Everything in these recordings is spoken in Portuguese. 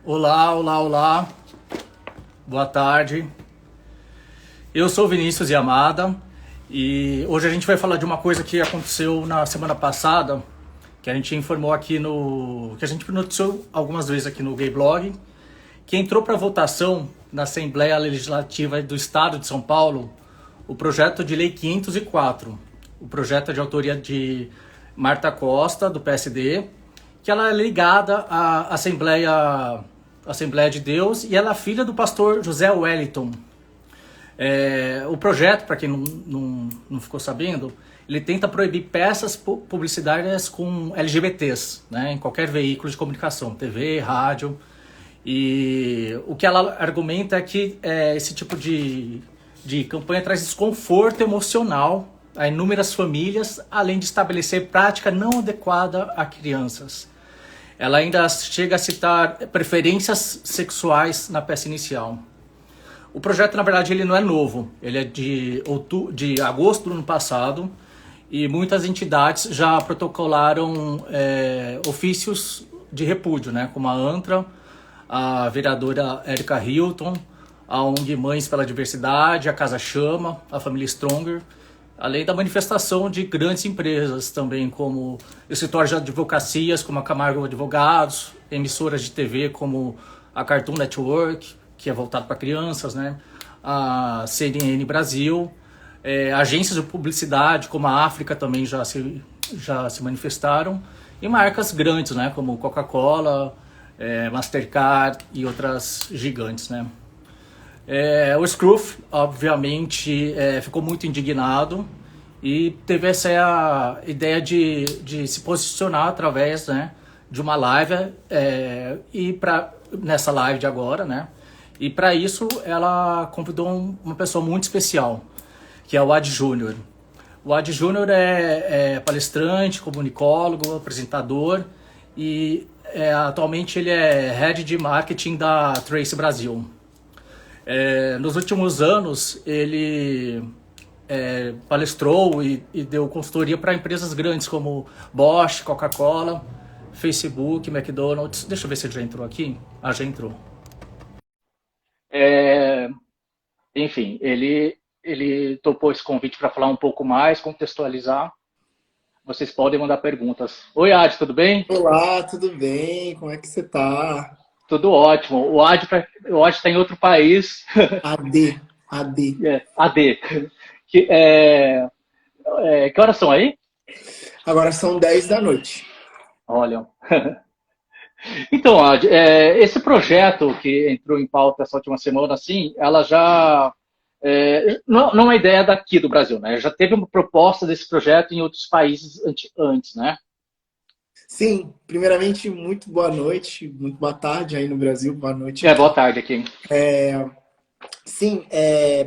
Olá, olá, olá. Boa tarde. Eu sou Vinícius Yamada e hoje a gente vai falar de uma coisa que aconteceu na semana passada, que a gente informou aqui que a gente noticiou algumas vezes aqui no Gay Blog, que entrou para votação na Assembleia Legislativa do Estado de São Paulo o projeto de lei 504. O projeto é de autoria de Marta Costa, do PSD, que ela é ligada à Assembleia de Deus e ela é filha do pastor José Wellington. O projeto, para quem não ficou sabendo, ele tenta proibir peças publicitárias com LGBTs, né, em qualquer veículo de comunicação, TV, rádio. E o que ela argumenta é que esse tipo de campanha traz desconforto emocional a inúmeras famílias, além de estabelecer prática não adequada a crianças. Ela ainda chega a citar preferências sexuais na peça inicial. O projeto, na verdade, ele não é novo. Ele é de agosto do ano passado e muitas entidades já protocolaram ofícios de repúdio, né? Como a ANTRA, a vereadora Érica Hilton, a ONG Mães pela Diversidade, a Casa Chama, a Família Stronger, além da manifestação de grandes empresas também, como escritórios de advocacias, como a Camargo Advogados, emissoras de TV como a Cartoon Network, que é voltado para crianças, né? A CNN Brasil, agências de publicidade como a África também já se manifestaram, e marcas grandes, né? Como Coca-Cola, Mastercard e outras gigantes, né? O Scruff, obviamente, ficou muito indignado e teve essa ideia de se posicionar através, né, de uma live, nessa live de agora, né? E para isso ela convidou uma pessoa muito especial, que é o Ad Júnior. O Ad Júnior é palestrante, comunicólogo, apresentador e atualmente ele é Head de Marketing da Trace Brasil. Nos últimos anos, ele palestrou e deu consultoria para empresas grandes como Bosch, Coca-Cola, Facebook, McDonald's. Deixa eu ver se ele já entrou aqui. Ah, já entrou. Enfim, ele topou esse convite para falar um pouco mais, contextualizar. Vocês podem mandar perguntas. Oi, Ad, tudo bem? Olá, tudo bem? Como é que você tá? Tudo ótimo. O Ad está em outro país. AD, AD. AD. Que horas são aí? Agora são 10 da noite. Olha. Então, Ad, esse projeto que entrou em pauta essa última semana, assim, ela já não é uma ideia daqui do Brasil, né? Já teve uma proposta desse projeto em outros países antes, né? Sim, primeiramente, muito boa noite, muito boa tarde aí no Brasil, boa noite aqui. Boa tarde aqui. Sim,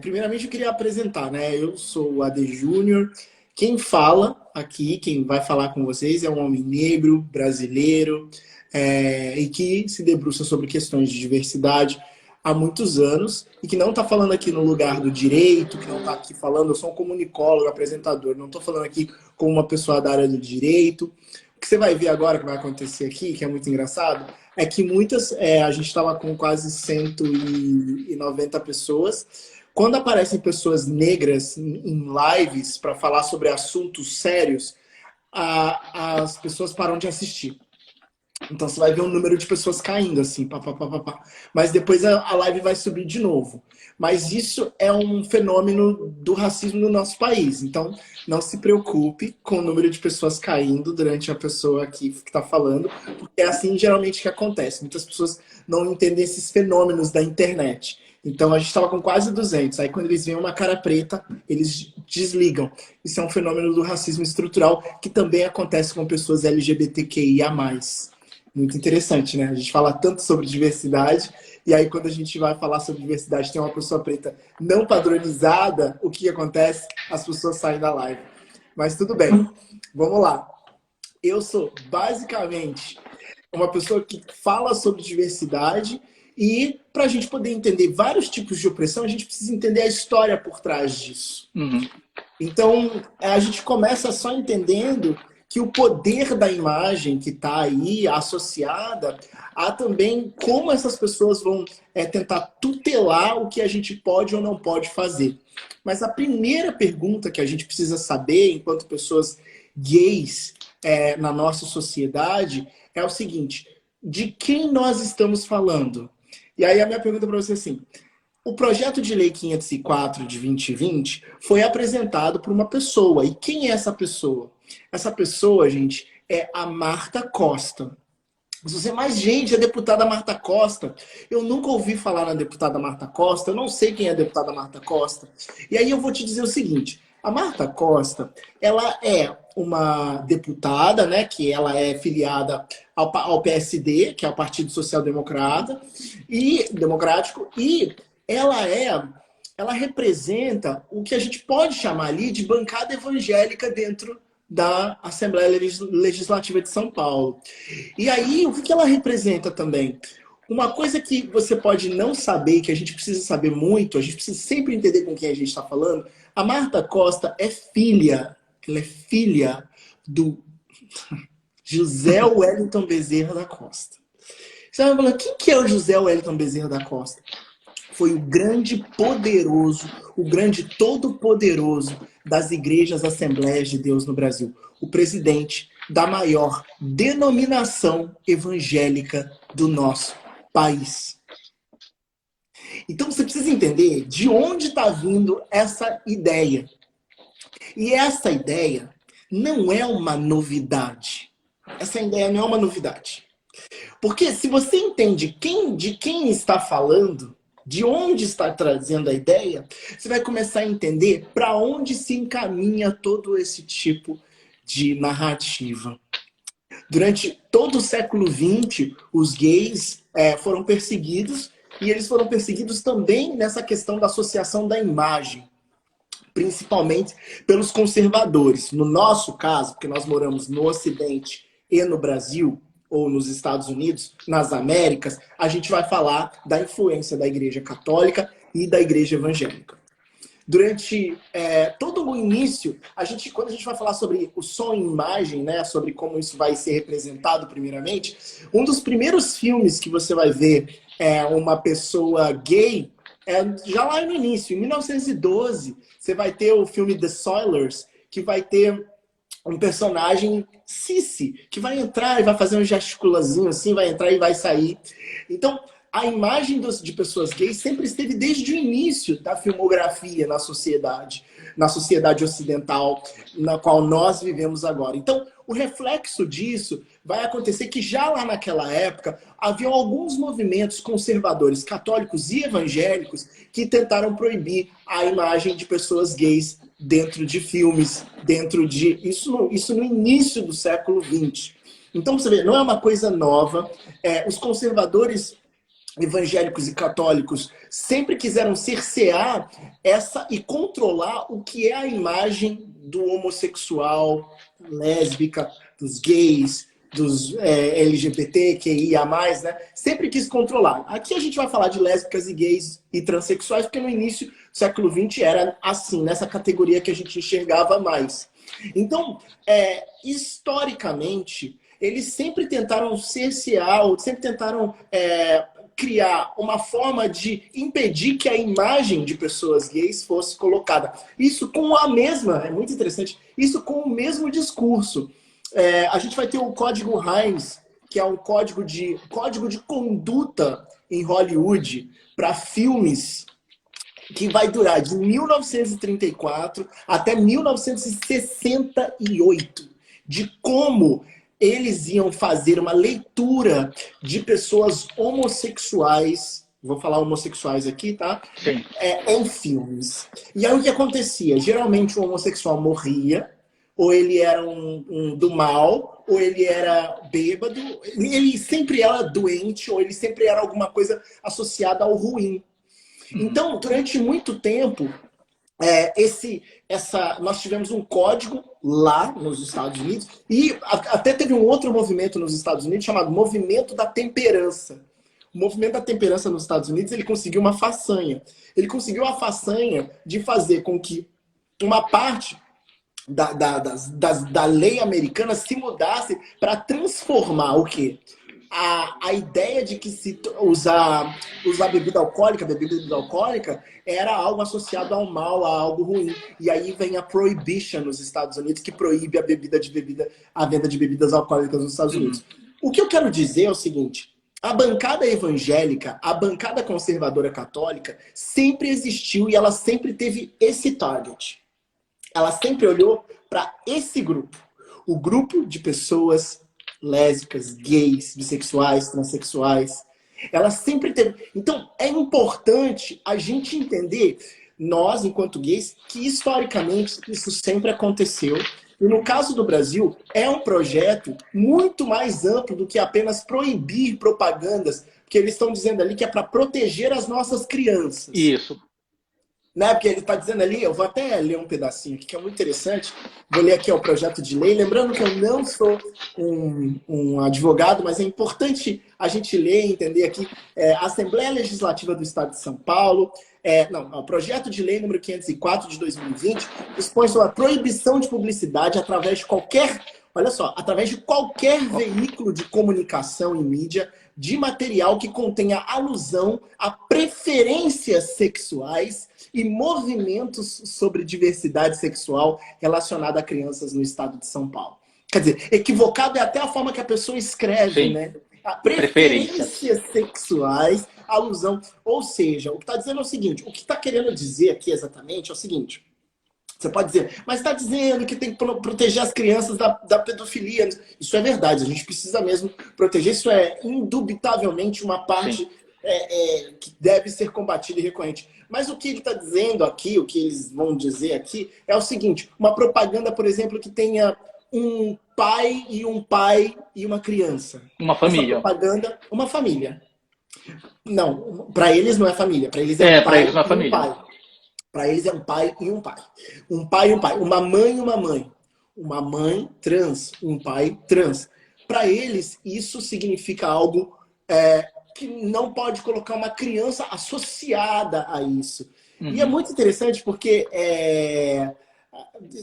primeiramente eu queria apresentar, né? Eu sou o AD Júnior. Quem fala aqui, quem vai falar com vocês é um homem negro, brasileiro, e que se debruça sobre questões de diversidade há muitos anos e que não está falando aqui no lugar do direito, que não está aqui falando, eu sou um comunicólogo, apresentador, não estou falando aqui como uma pessoa da área do direito. O que você vai ver agora que vai acontecer aqui, que é muito engraçado, é que a gente estava com quase 190 pessoas. Quando aparecem pessoas negras em lives para falar sobre assuntos sérios, as pessoas param de assistir. Então você vai ver um número de pessoas caindo assim, pá, pá, pá, pá, pá. Mas depois a live vai subir de novo. Mas isso é um fenômeno do racismo no nosso país. Então não se preocupe com o número de pessoas caindo durante a pessoa aqui que está falando, porque é assim geralmente que acontece. Muitas pessoas não entendem esses fenômenos da internet. Então a gente estava com quase 200. Aí quando eles veem uma cara preta, eles desligam. Isso é um fenômeno do racismo estrutural que também acontece com pessoas LGBTQIA+. Muito interessante, né? A gente fala tanto sobre diversidade, e aí quando a gente vai falar sobre diversidade, tem uma pessoa preta não padronizada, o que acontece? As pessoas saem da live. Mas tudo bem, vamos lá. Eu sou basicamente uma pessoa que fala sobre diversidade e para a gente poder entender vários tipos de opressão, a gente precisa entender a história por trás disso. Uhum. Então, a gente começa só entendendo que o poder da imagem que está aí associada a também como essas pessoas vão tentar tutelar o que a gente pode ou não pode fazer. Mas a primeira pergunta que a gente precisa saber, enquanto pessoas gays na nossa sociedade, é o seguinte: de quem nós estamos falando? E aí a minha pergunta para você é assim: o projeto de lei 504 de 2020 foi apresentado por uma pessoa. E quem é essa pessoa? Essa pessoa, gente, é a Marta Costa. Se você mais, gente, a deputada Marta Costa. Eu nunca ouvi falar na deputada Marta Costa, eu não sei quem é a deputada Marta Costa. E aí eu vou te dizer o seguinte: a Marta Costa, ela é uma deputada, né, que ela é filiada ao PSD, que é o Partido Social Democrata, e Democrático, e ela representa o que a gente pode chamar ali de bancada evangélica dentro da Assembleia Legislativa de São Paulo. E aí, o que ela representa também? Uma coisa que você pode não saber, que a gente precisa saber muito, a gente precisa sempre entender com quem a gente está falando. A Marta Costa ela é filha do José Wellington Bezerra da Costa. Você vai falar, quem que é o José Wellington Bezerra da Costa? Foi o grande poderoso, o grande todo-poderoso das igrejas Assembleias de Deus no Brasil. O presidente da maior denominação evangélica do nosso país. Então você precisa entender de onde está vindo essa ideia. E essa ideia não é uma novidade. Essa ideia não é uma novidade. Porque se você entende de quem está falando, de onde está trazendo a ideia, você vai começar a entender para onde se encaminha todo esse tipo de narrativa. Durante todo o século XX, os gays foram perseguidos, e eles foram perseguidos também nessa questão da associação da imagem, principalmente pelos conservadores. No nosso caso, porque nós moramos no Ocidente e no Brasil, ou nos Estados Unidos, nas Américas, a gente vai falar da influência da Igreja Católica e da Igreja Evangélica. Durante todo o início, quando a gente vai falar sobre o som e imagem, né, sobre como isso vai ser representado primeiramente, um dos primeiros filmes que você vai ver uma pessoa gay, já lá no início, em 1912, você vai ter o filme The Soilers, que vai ter um personagem Cici, que vai entrar e vai fazer um gesticulazinho assim, vai entrar e vai sair. Então, a imagem de pessoas gays sempre esteve desde o início da filmografia na sociedade ocidental, na qual nós vivemos agora. Então, o reflexo disso vai acontecer que já lá naquela época havia alguns movimentos conservadores, católicos e evangélicos, que tentaram proibir a imagem de pessoas gays dentro de filmes, isso no início do século XX. Então, você vê, não é uma coisa nova. Os conservadores evangélicos e católicos sempre quiseram cercear e controlar o que é a imagem do homossexual, lésbica, dos gays, dos LGBTQIA+, né? Sempre quis controlar. Aqui a gente vai falar de lésbicas e gays e transexuais, porque no início do século XX era assim, nessa categoria que a gente enxergava mais. Então, historicamente, eles sempre tentaram cercear, ou sempre tentaram criar uma forma de impedir que a imagem de pessoas gays fosse colocada. Isso com é muito interessante, isso com o mesmo discurso. A gente vai ter o Código Hays, que é um código de conduta em Hollywood para filmes, que vai durar de 1934 até 1968, de como eles iam fazer uma leitura de pessoas homossexuais, vou falar homossexuais aqui, tá? Sim. Em filmes. E aí o que acontecia? Geralmente o homossexual morria, ou ele era do mal, ou ele era bêbado, ele sempre era doente, ou ele sempre era alguma coisa associada ao ruim. Então, durante muito tempo, nós tivemos um código lá nos Estados Unidos, e até teve um outro movimento nos Estados Unidos chamado Movimento da Temperança. O Movimento da Temperança nos Estados Unidos, ele conseguiu uma façanha. Ele conseguiu a façanha de fazer com que uma parte da lei americana se mudasse para transformar o quê? A ideia de que se usar bebida alcoólica era algo associado ao mal, a algo ruim. E aí vem a prohibition nos Estados Unidos, que proíbe a venda de bebidas alcoólicas nos Estados Unidos. O que eu quero dizer é o seguinte: a bancada evangélica, a bancada conservadora católica, sempre existiu e ela sempre teve esse target. Ela sempre olhou para esse grupo. O grupo de pessoas lésbicas, gays, bissexuais, transexuais. Ela sempre teve. Então, é importante a gente entender, nós, enquanto gays, que historicamente isso sempre aconteceu. E no caso do Brasil, é um projeto muito mais amplo do que apenas proibir propagandas, porque eles estão dizendo ali que é para proteger as nossas crianças. Isso. Né? Porque ele está dizendo ali, eu vou até ler um pedacinho aqui, que é muito interessante. Vou ler aqui o projeto de lei. Lembrando que eu não sou um advogado, mas é importante a gente ler e entender aqui. A Assembleia Legislativa do Estado de São Paulo, o projeto de lei número 504 de 2020, expõe sobre a proibição de publicidade através de qualquer, olha só, através de qualquer veículo de comunicação e mídia de material que contenha alusão a preferências sexuais e movimentos sobre diversidade sexual relacionada a crianças no estado de São Paulo. Quer dizer, equivocado é até a forma que a pessoa escreve, sim, né? Preferências sexuais, alusão. Ou seja, o que está dizendo é o seguinte, o que está querendo dizer aqui exatamente é o seguinte: você pode dizer, mas está dizendo que tem que proteger as crianças da pedofilia. Isso é verdade, a gente precisa mesmo proteger. Isso é indubitavelmente uma parte que deve ser combatida e recorrente. Mas o que ele está dizendo aqui, o que eles vão dizer aqui, é o seguinte: uma propaganda, por exemplo, que tenha um pai e uma criança. Uma família. Essa propaganda, uma família. Não, para eles não é família, para eles é um pai e um pai. Para eles é um pai e um pai. Um pai e um pai. Uma mãe e uma mãe. Uma mãe trans, um pai trans. Para eles, isso significa algo que não pode colocar uma criança associada a isso. Uhum. E é muito interessante porque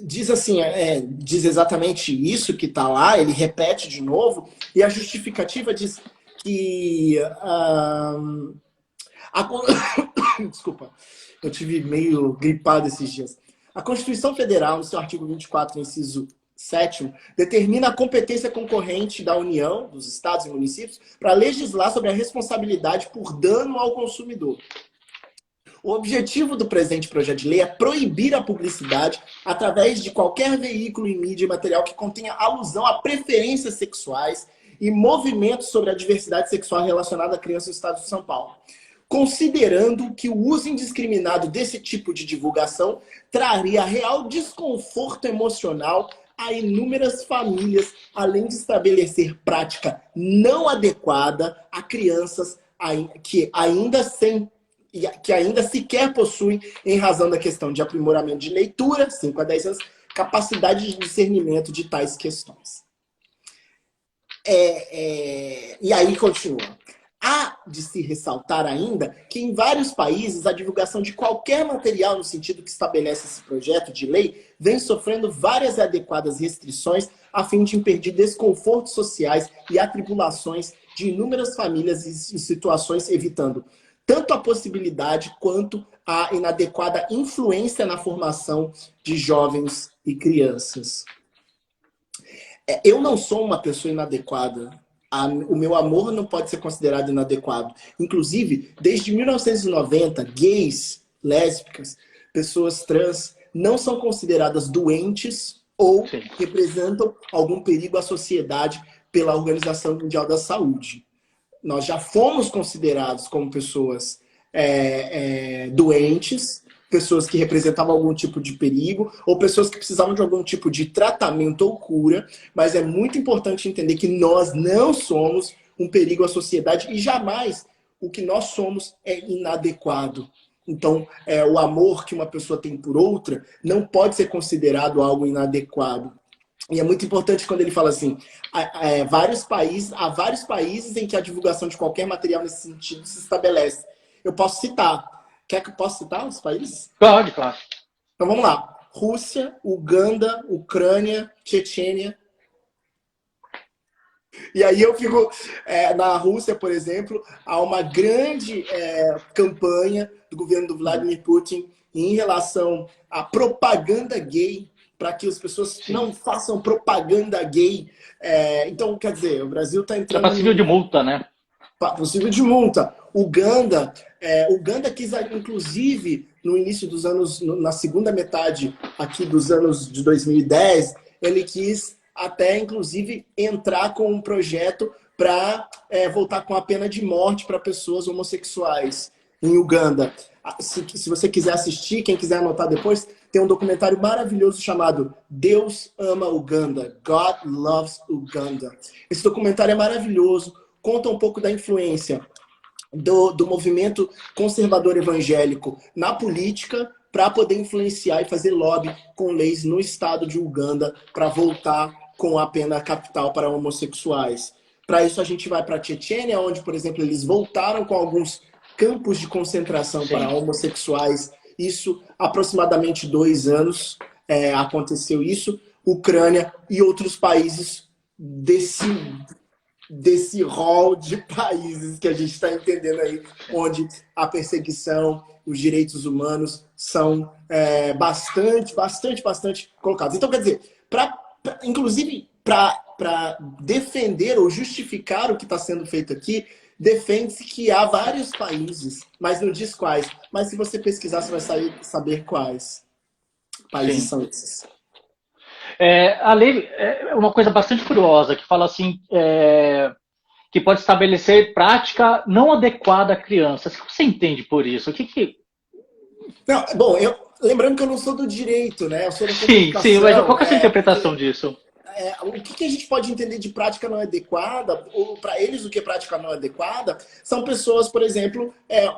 diz assim, diz exatamente isso que está lá, ele repete de novo, e a justificativa diz que desculpa, eu tive meio gripado esses dias. A Constituição Federal, no seu artigo 24, inciso 7º, determina a competência concorrente da União, dos estados e municípios, para legislar sobre a responsabilidade por dano ao consumidor. O objetivo do presente projeto de lei é proibir a publicidade através de qualquer veículo em mídia e material que contenha alusão a preferências sexuais e movimentos sobre a diversidade sexual relacionada a crianças no estado de São Paulo, considerando que o uso indiscriminado desse tipo de divulgação traria real desconforto emocional a inúmeras famílias, além de estabelecer prática não adequada a crianças que ainda sequer possuem, em razão da questão de aprimoramento de leitura, 5 a 10 anos, capacidade de discernimento de tais questões. E aí continua. Há de se ressaltar ainda que em vários países a divulgação de qualquer material no sentido que estabelece esse projeto de lei vem sofrendo várias e adequadas restrições a fim de impedir desconfortos sociais e atribulações de inúmeras famílias e situações, evitando tanto a possibilidade quanto a inadequada influência na formação de jovens e crianças. Eu não sou uma pessoa inadequada. O meu amor não pode ser considerado inadequado. Inclusive, desde 1990, gays, lésbicas, pessoas trans não são consideradas doentes ou representam algum perigo à sociedade pela Organização Mundial da Saúde. Nós já fomos considerados como pessoas doentes, pessoas que representavam algum tipo de perigo, ou pessoas que precisavam de algum tipo de tratamento ou cura, mas é muito importante entender que nós não somos um perigo à sociedade e jamais o que nós somos é inadequado. Então, o amor que uma pessoa tem por outra não pode ser considerado algo inadequado. E é muito importante quando ele fala assim, há vários países em que a divulgação de qualquer material nesse sentido se estabelece. Eu posso citar. Quer que eu possa citar os países? Pode, claro. Então vamos lá. Rússia, Uganda, Ucrânia, Chechênia. E aí eu fico... na Rússia, por exemplo, há uma grande campanha do governo do Vladimir Putin em relação à propaganda gay, para que as pessoas não façam propaganda gay. Então, quer dizer, o Brasil está entrando... É passível de multa, né? Possível de multa. Uganda quis, inclusive, no início dos anos, na segunda metade aqui dos anos de 2010, ele quis até, inclusive, entrar com um projeto para voltar com a pena de morte para pessoas homossexuais em Uganda. Se você quiser assistir, quem quiser anotar depois, tem um documentário maravilhoso chamado Deus Ama Uganda, God Loves Uganda. Esse documentário é maravilhoso, conta um pouco da influência do movimento conservador evangélico na política para poder influenciar e fazer lobby com leis no estado de Uganda para voltar com a pena capital para homossexuais. Para isso a gente vai para a Chechênia, onde, por exemplo, eles voltaram com alguns campos de concentração para homossexuais. Isso, aproximadamente 2 anos aconteceu isso. Ucrânia e outros países desse rol de países que a gente está entendendo aí, onde a perseguição, os direitos humanos são bastante colocados. Então, quer dizer, inclusive para defender ou justificar o que está sendo feito aqui, defende-se que há vários países, mas não diz quais. Mas se você pesquisar, você vai saber quais países são esses. A lei é uma coisa bastante curiosa, que fala assim, que pode estabelecer prática não adequada à criança. O que você entende por isso? Não, bom, lembrando que eu não sou do direito, né? Eu sou da comunicação. Sim, mas qual que é a sua interpretação disso? O que a gente pode entender de prática não adequada, ou para eles o que é prática não adequada, são pessoas, por exemplo,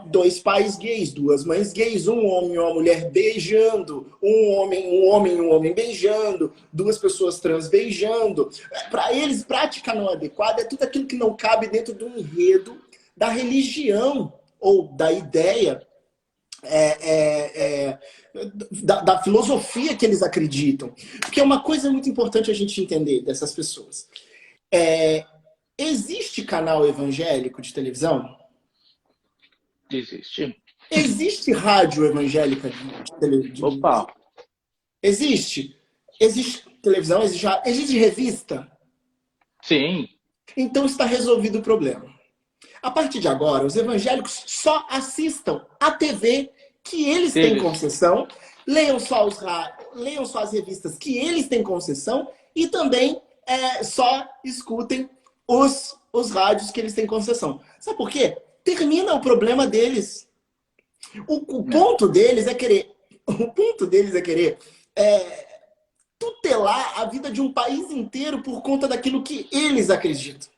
2 pais gays, 2 mães gays, um homem e uma mulher beijando, um homem e um homem beijando, 2 pessoas trans beijando. Para eles, prática não adequada é tudo aquilo que não cabe dentro do enredo da religião ou da ideia da filosofia que eles acreditam. Porque é uma coisa muito importante a gente entender dessas pessoas. Existe canal evangélico de televisão? Existe. Existe rádio evangélica de televisão? Opa! Existe. Existe televisão, existe revista? Sim. Então está resolvido o problema. A partir de agora, os evangélicos só assistam a TV que eles têm concessão, leiam só as revistas que eles têm concessão e também só escutem os rádios que eles têm concessão. Sabe por quê? Termina o problema deles. O ponto deles é querer tutelar a vida de um país inteiro por conta daquilo que eles acreditam.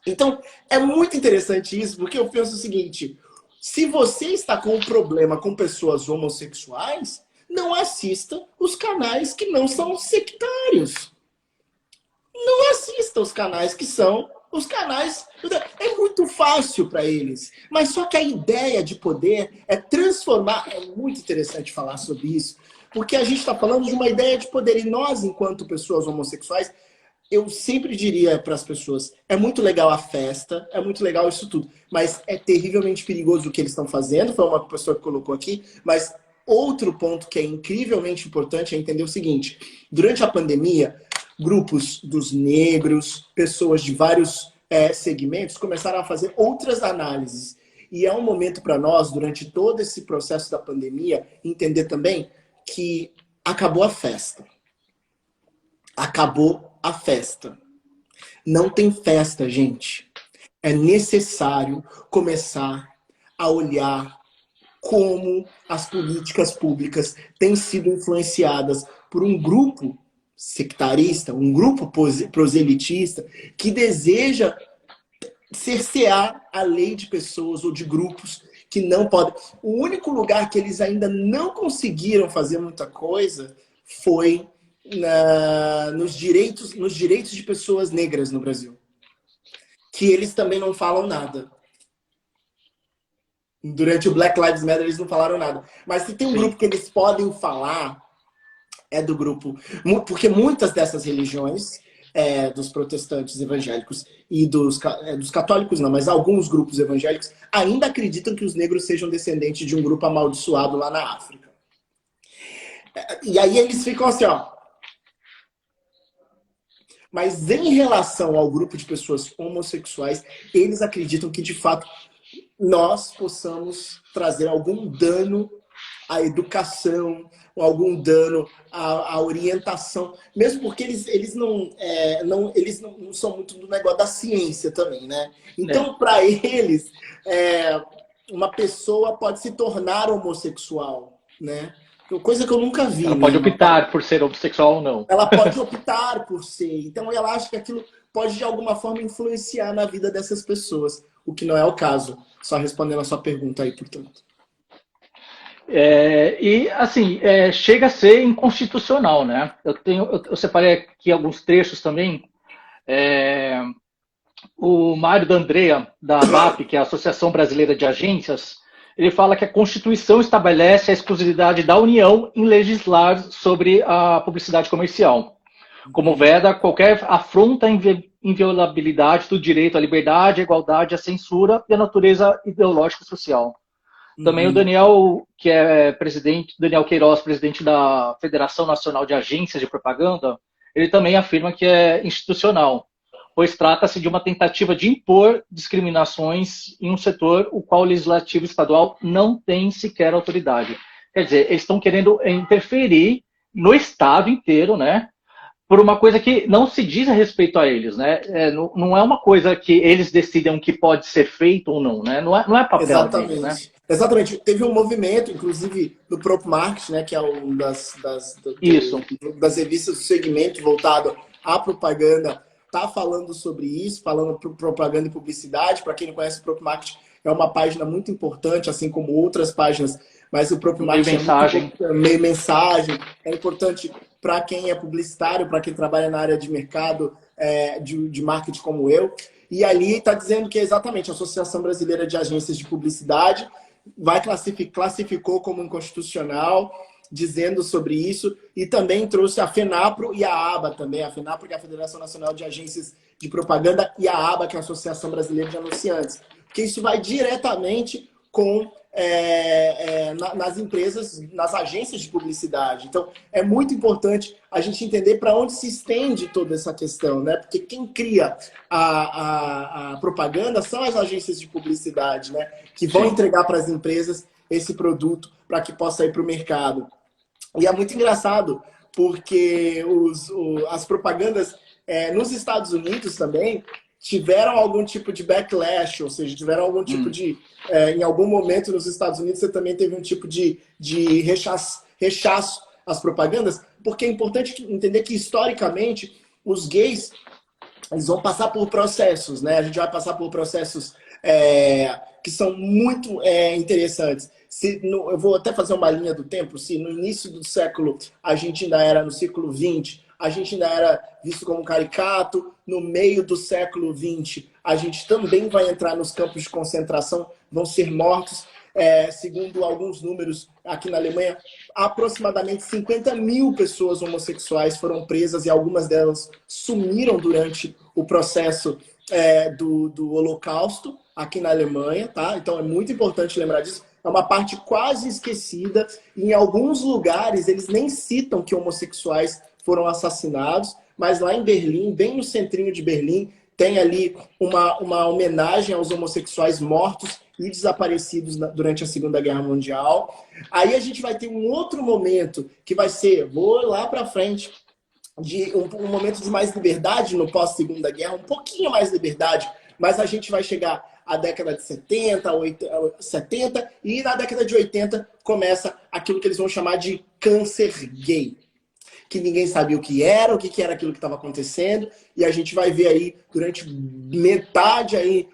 Então, é muito interessante isso, porque eu penso o seguinte: se você está com um problema com pessoas homossexuais, não assista os canais que não são sectários. Não assista os canais que são os canais... É muito fácil para eles. Mas só que a ideia de poder é transformar... É muito interessante falar sobre isso, porque a gente está falando de uma ideia de poder. E nós, enquanto pessoas homossexuais, eu sempre diria para as pessoas, é muito legal a festa, é muito legal isso tudo, mas é terrivelmente perigoso o que eles estão fazendo, foi uma pessoa que colocou aqui, mas outro ponto que é incrivelmente importante é entender o seguinte: durante a pandemia, grupos dos negros, pessoas de vários segmentos começaram a fazer outras análises. E é um momento para nós, durante todo esse processo da pandemia, entender também que acabou a festa. Acabou a festa. Não tem festa, gente. É necessário começar a olhar como as políticas públicas têm sido influenciadas por um grupo sectarista, um grupo proselitista que deseja cercear a lei de pessoas ou de grupos que não podem. O único lugar que eles ainda não conseguiram fazer muita coisa foi nos direitos de pessoas negras no Brasil. Que eles também não falam nada. Durante o Black Lives Matter eles não falaram nada. Mas se tem um grupo que eles podem falar, é do grupo, porque muitas dessas religiões, dos protestantes evangélicos e dos católicos não, mas alguns grupos evangélicos ainda acreditam que os negros sejam descendentes de um grupo amaldiçoado lá na África. E aí eles ficam assim, ó. Mas em relação ao grupo de pessoas homossexuais, eles acreditam que, de fato, nós possamos trazer algum dano à educação, ou algum dano à orientação, mesmo porque eles não são muito do negócio da ciência também, né? Então, para eles, uma pessoa pode se tornar homossexual, né? Coisa que eu nunca vi. Ela pode optar por ser homossexual ou não. Ela pode optar por ser. Então, ela acha que aquilo pode, de alguma forma, influenciar na vida dessas pessoas, o que não é o caso. Só respondendo a sua pergunta aí, portanto. E, assim, chega a ser inconstitucional, né? Eu separei aqui alguns trechos também. O Mário D'Andrea, da ABAP, que é a Associação Brasileira de Agências, ele fala que a Constituição estabelece a exclusividade da União em legislar sobre a publicidade comercial, como veda qualquer afronta à inviolabilidade do direito à liberdade, à igualdade, à censura e à natureza ideológica e social. Também o Daniel, que é Daniel Queiroz, presidente da Federação Nacional de Agências de Propaganda, ele também afirma que é institucional, pois trata-se de uma tentativa de impor discriminações em um setor o qual o legislativo estadual não tem sequer autoridade. Quer dizer, eles estão querendo interferir no estado inteiro, né? Por uma coisa que não se diz a respeito a eles, né? Não é uma coisa que eles decidam o que pode ser feito ou não, né? Não é papel Exatamente. deles, né? Exatamente. Teve um movimento, inclusive, do próprio Marketing, né? Que é uma das revistas do segmento voltado à propaganda, tá falando sobre isso, falando propaganda e publicidade. Para quem não conhece, o próprio Marketing é uma página muito importante, assim como outras páginas, mas o próprio Marketing meio mensagem. É importante para quem é publicitário, para quem trabalha na área de mercado, de marketing como eu. E ali está dizendo que exatamente a Associação Brasileira de Agências de Publicidade classificou como inconstitucional, dizendo sobre isso, e também trouxe a FENAPRO e a ABA também, a FENAPRO, que é a Federação Nacional de Agências de Propaganda, e a ABA, que é a Associação Brasileira de Anunciantes. Porque isso vai diretamente com nas empresas, nas agências de publicidade. Então, é muito importante a gente entender para onde se estende toda essa questão, né? Porque quem cria a propaganda são as agências de publicidade, né? Que vão entregar para as empresas esse produto para que possa ir para o mercado. E é muito engraçado, porque as propagandas nos Estados Unidos também tiveram algum tipo de backlash, ou seja, tiveram algum tipo de... em algum momento nos Estados Unidos você também teve um tipo de rechaço às propagandas, porque é importante entender que, historicamente, os gays eles vão passar por processos, né? A gente vai passar por processos que são muito interessantes. Eu vou até fazer uma linha do tempo. Se no início do século a gente ainda era no século XX, a gente ainda era visto como caricato. No meio do século XX, a gente também vai entrar nos campos de concentração, vão ser mortos. Segundo alguns números aqui na Alemanha, aproximadamente 50 mil pessoas homossexuais foram presas e algumas delas sumiram durante o processo do Holocausto aqui na Alemanha, tá? Então é muito importante lembrar disso. É uma parte quase esquecida. Em alguns lugares, eles nem citam que homossexuais foram assassinados, mas lá em Berlim, bem no centrinho de Berlim, tem ali uma homenagem aos homossexuais mortos e desaparecidos durante a Segunda Guerra Mundial. Aí a gente vai ter um outro momento que vai ser, vou lá para frente, de um momento de mais liberdade no pós-Segunda Guerra, um pouquinho mais liberdade, mas a gente vai chegar à década de 70, e na década de 80 começa aquilo que eles vão chamar de câncer gay, que ninguém sabia o que era aquilo que estava acontecendo, e a gente vai ver aí, durante metade aí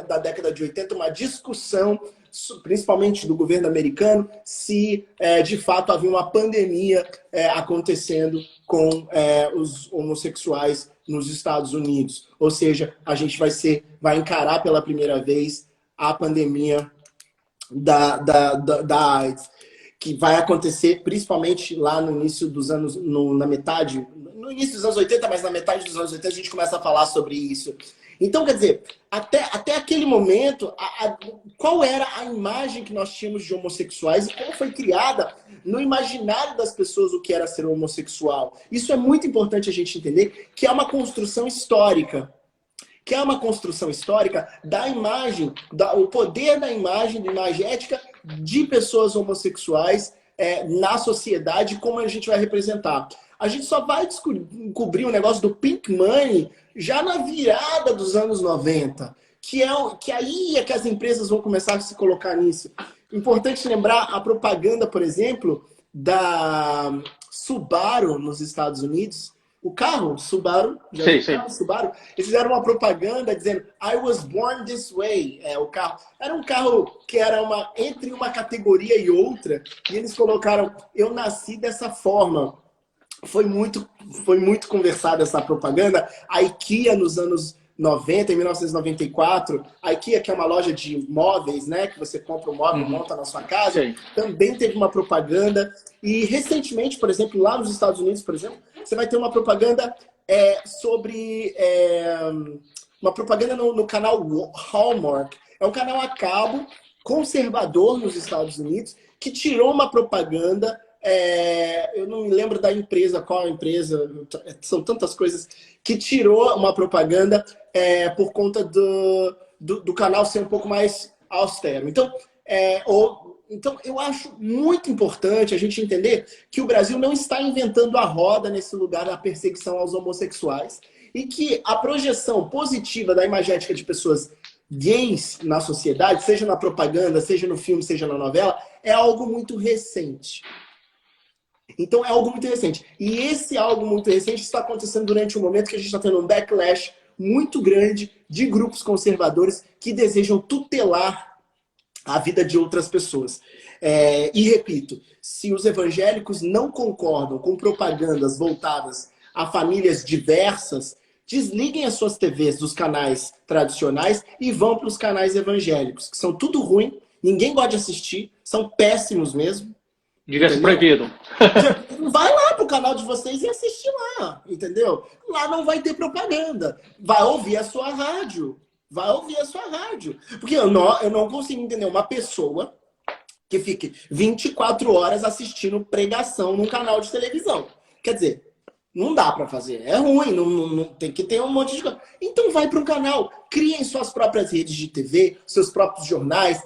da década de 80, uma discussão, principalmente do governo americano, se de fato havia uma pandemia acontecendo com os homossexuais nos Estados Unidos. Ou seja, a gente vai encarar pela primeira vez a pandemia da AIDS. que vai acontecer principalmente lá no início dos anos, na metade, no início dos anos 80, mas na metade dos anos 80 a gente começa a falar sobre isso. Então, quer dizer, até aquele momento, qual era a imagem que nós tínhamos de homossexuais e como foi criada no imaginário das pessoas o que era ser homossexual? Isso é muito importante a gente entender, que é uma construção histórica. Que é uma construção histórica da imagem, o poder da imagética de pessoas homossexuais na sociedade, como a gente vai representar. A gente só vai descobrir o negócio do Pink Money já na virada dos anos 90, que aí é que as empresas vão começar a se colocar nisso. Importante lembrar a propaganda, por exemplo, da Subaru nos Estados Unidos. O carro, Subaru, Subaru, eles fizeram uma propaganda dizendo I was born this way. O carro. Era um carro que era entre uma categoria e outra, e eles colocaram, eu nasci dessa forma. Foi muito conversada essa propaganda. A IKEA nos anos 90, em 1994, a IKEA, que é uma loja de móveis, né, que você compra um móvel e monta na sua casa, também teve uma propaganda. E recentemente, por exemplo, lá nos Estados Unidos, por exemplo, você vai ter uma propaganda sobre uma propaganda no canal Hallmark. É um canal a cabo conservador nos Estados Unidos que tirou uma propaganda. Eu não me lembro da empresa, qual a empresa, são tantas coisas, que tirou uma propaganda por conta do canal ser um pouco mais austero. Então, eu acho muito importante a gente entender que o Brasil não está inventando a roda nesse lugar da perseguição aos homossexuais e que a projeção positiva da imagética de pessoas gays na sociedade, seja na propaganda, seja no filme, seja na novela, é algo muito recente. Então, é algo muito recente. E esse algo muito recente está acontecendo durante um momento que a gente está tendo um backlash muito grande de grupos conservadores que desejam tutelar a vida de outras pessoas. E repito, se os evangélicos não concordam com propagandas voltadas a famílias diversas, desliguem as suas TVs dos canais tradicionais e vão para os canais evangélicos, que são tudo ruim, ninguém gosta de assistir, são péssimos mesmo. Devia ser proibido. Vai lá pro canal de vocês e assiste lá, entendeu? Lá não vai ter propaganda. Vai ouvir a sua rádio. Vai ouvir a sua rádio. Porque eu não consigo entender uma pessoa que fique 24 horas assistindo pregação num canal de televisão. Quer dizer, não dá para fazer. É ruim, não tem que ter um monte de coisa. Então vai para um canal, criem suas próprias redes de TV, seus próprios jornais,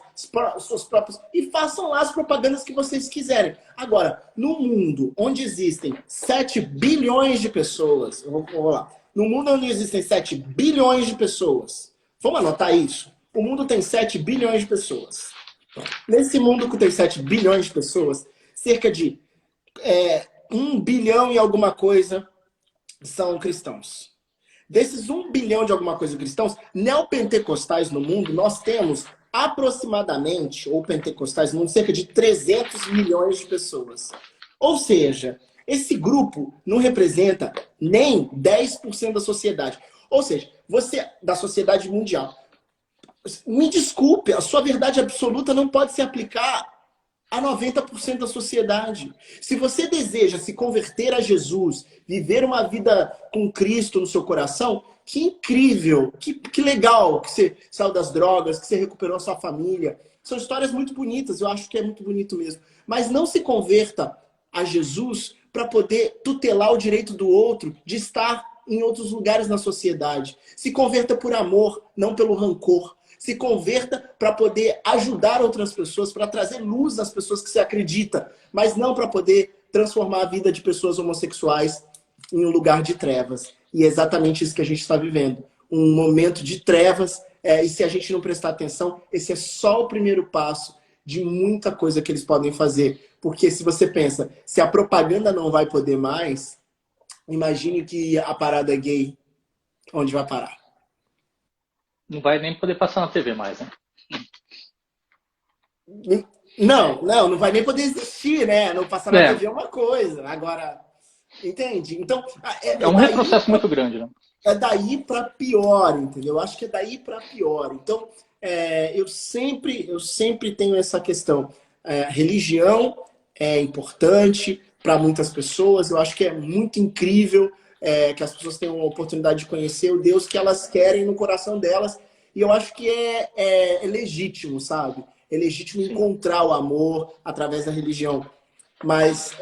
seus próprios... e façam lá as propagandas que vocês quiserem. Agora, no mundo onde existem 7 bilhões de pessoas, vou lá. No mundo onde existem 7 bilhões de pessoas, vamos anotar isso? O mundo tem 7 bilhões de pessoas. Nesse mundo que tem 7 bilhões de pessoas, cerca de 1 bilhão e alguma coisa são cristãos. Desses 1 bilhão de alguma coisa cristãos, neopentecostais no mundo, nós temos aproximadamente, ou pentecostais no mundo, cerca de 300 milhões de pessoas. Ou seja, esse grupo não representa nem 10% da sociedade. Ou seja, você, da sociedade mundial. Me desculpe, a sua verdade absoluta não pode se aplicar a 90% da sociedade. Se você deseja se converter a Jesus, viver uma vida com Cristo no seu coração, que incrível, que legal que você saiu das drogas, que você recuperou a sua família. São histórias muito bonitas, eu acho que é muito bonito mesmo. Mas não se converta a Jesus para poder tutelar o direito do outro de estar em outros lugares na sociedade. Se converta por amor, não pelo rancor. Se converta para poder ajudar outras pessoas, para trazer luz às pessoas que você acredita, mas não para poder transformar a vida de pessoas homossexuais em um lugar de trevas. E é exatamente isso que a gente está vivendo. Um momento de trevas, e se a gente não prestar atenção, esse é só o primeiro passo de muita coisa que eles podem fazer. Porque se você pensa, se a propaganda não vai poder mais, imagine que a parada gay, onde vai parar? Não vai nem poder passar na TV mais, né? Não vai nem poder existir, né? Não passar na TV é uma coisa. Agora, entende? Então, é um retrocesso muito grande, né? É daí para pior, entendeu? Eu acho que é daí para pior. Então, eu sempre tenho essa questão. Religião é importante para muitas pessoas. Eu acho que é muito incrível que as pessoas tenham a oportunidade de conhecer o Deus que elas querem no coração delas. E eu acho que é legítimo, sabe? É legítimo encontrar o amor através da religião. Mas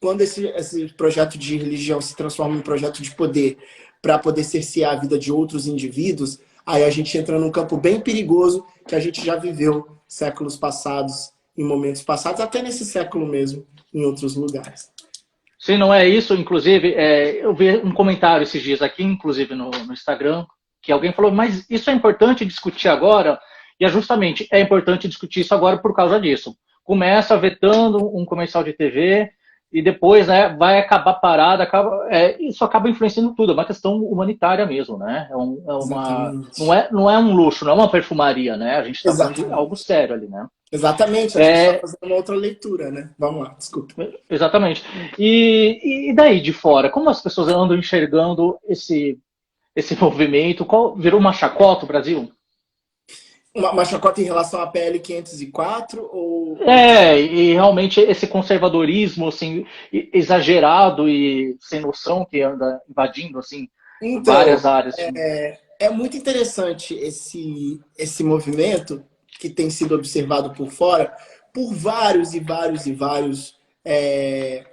quando esse projeto de religião se transforma em um projeto de poder para poder cercear a vida de outros indivíduos, aí a gente entra num campo bem perigoso que a gente já viveu séculos passados, em momentos passados, até nesse século mesmo, em outros lugares. Sim, não é isso. Inclusive, eu vi um comentário esses dias aqui, inclusive no Instagram, que alguém falou, mas isso é importante discutir agora? E justamente é importante discutir isso agora por causa disso. Começa vetando um comercial de TV e depois, né, vai acabar parado, isso acaba influenciando tudo. É uma questão humanitária mesmo, né? Não é um luxo, não é uma perfumaria, né? A gente está falando de algo sério ali, né? Exatamente, a gente está fazendo uma outra leitura, né? Vamos lá, desculpa. Exatamente. E daí de fora, como as pessoas andam enxergando esse movimento? Virou uma chacota o Brasil? Uma chacota em relação à PL 504? Ou... E realmente esse conservadorismo assim, exagerado e sem noção que anda invadindo assim, então, várias áreas. É muito interessante esse movimento que tem sido observado por fora por vários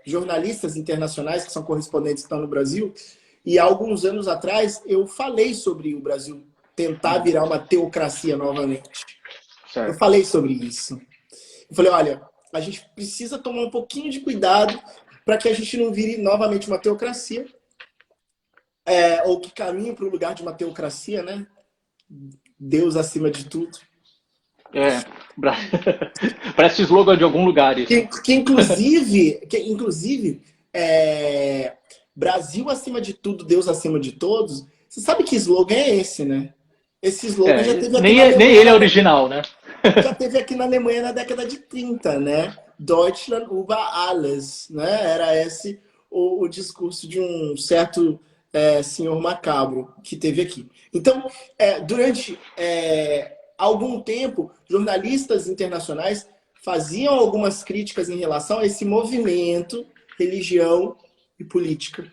jornalistas internacionais que são correspondentes que estão no Brasil. E há alguns anos atrás eu falei sobre o Brasil tentar virar uma teocracia novamente. Certo. Eu falei sobre isso. Eu falei, olha, a gente precisa tomar um pouquinho de cuidado para que a gente não vire novamente uma teocracia, ou que caminhe para o lugar de uma teocracia, né? Deus acima de tudo. Parece slogan de algum lugar isso. Que inclusive Brasil acima de tudo, Deus acima de todos. Você sabe que slogan é esse, né? Esse slogan já teve aqui nem ele é original, né? Já teve aqui na Alemanha na década de 30, né? Deutschland über alles, né? Era esse o discurso de um certo senhor macabro que teve aqui. Então, durante algum tempo, jornalistas internacionais faziam algumas críticas em relação a esse movimento, religião e política.